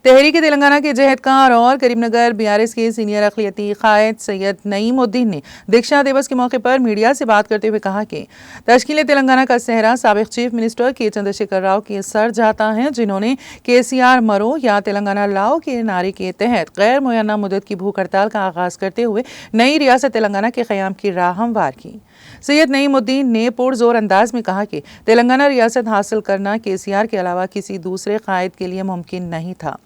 तहरीक तेलंगाना के जहदकार और करीमनगर बीआरएस के सीनियर अक़लियती क़ायद सैयद नईमुद्दीन ने दीक्षा दिवस के मौके पर मीडिया से बात करते हुए कहा कि तश्कील तेलंगाना का सेहरा साबिक़ चीफ मिनिस्टर के चंद्रशेखर राव के सर जाता है, जिन्होंने केसीआर मरो या तेलंगाना लाओ के नारे के तहत गैर मुयन्ना मुद्दत की भूख हड़ताल का आगाज़ करते हुए नई रियासत तेलंगाना के क़याम की राह हमवार की। सैयद नईमुद्दीन ने पुरजोर अंदाज में कहा कि तेलंगाना रियासत हासिल करना केसीआर के अलावा किसी दूसरे क़ायद के लिए मुमकिन नहीं था।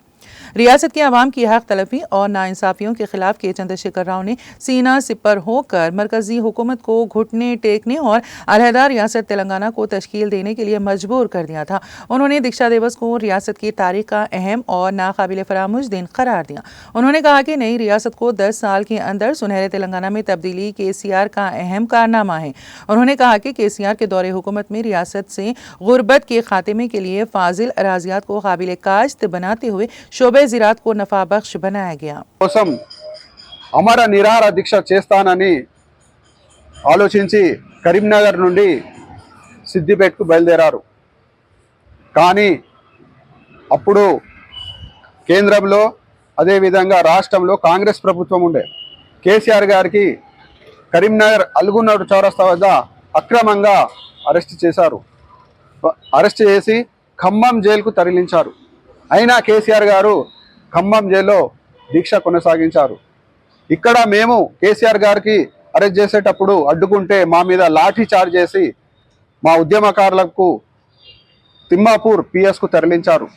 रियासत के अवाम की हक तलफी और नाइंसाफियों के खिलाफ के चंद्रशेखर राव ने सीना सिपर होकर मरकजी हुकूमत को घुटने टेकने और अलहदा रियासत तेलंगाना को तश्कील देने के लिए मजबूर कर दिया था। उन्होंने दीक्षा दिवस को रियासत की तारीख का अहम और नाकाबिल फरामोश दिन करार दिया। उन्होंने कहा कि नई रियासत को 10 साल के अंदर सुनहरे तेलंगाना में तब्दीली केसीआर का अहम कारनामा है। उन्होंने कहा कि केसीआर के दौरे हुकूमत में रियासत से गुर्बत के खात्मे के लिए फाजिल अराजियात को काबिल काश्त बनाते हुए शोबे ज़िरात को नफा बख्श बनाया गया। अमर निराहार దీక్ష చేస్తానని ఆలోచించి కరీంనగర్ నుండి సిద్దిపేటకు బయలుదేరారు। కానీ అప్పుడు కేంద్రంలో అదే విధంగా రాష్ట్రంలో కాంగ్రెస్ ప్రభుత్వం ఉండే కేసీఆర్ గారికి కరీంనగర్ అల్గునూరు చౌరస్తా వద్ద అక్రమంగా అరెస్ట్ చేశారు। అరెస్ట్ చేసి ఖమ్మం జైలుకు తరలించారు। అయినా కేసీఆర్ గారు ఖమ్మం జైల్లో దీక్ష కొనసాగించారు। ఇక్కడ మేము కేసీఆర్ గారికి అరెస్ట్ చేసేటప్పుడు అడ్డుకుంటే మా మీద లాఠీ చార్జ్ చేసి మా ఉద్యమకారులకు తిమ్మాపూర్ పిఎస్కు తరలించారు।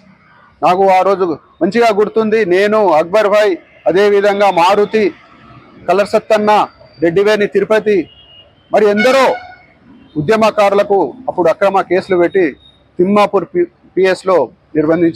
నాకు ఆ రోజు మంచిగా గుర్తుంది। నేను అక్బర్ భాయ్, అదేవిధంగా మారుతి, కలర్ సత్తన్న, రెడ్డివేణి తిరుపతి మరి ఎందరో ఉద్యమకారులకు అప్పుడు అక్రమ కేసులు పెట్టి తిమ్మాపూర్ పిఎస్లో నిర్బంధించారు।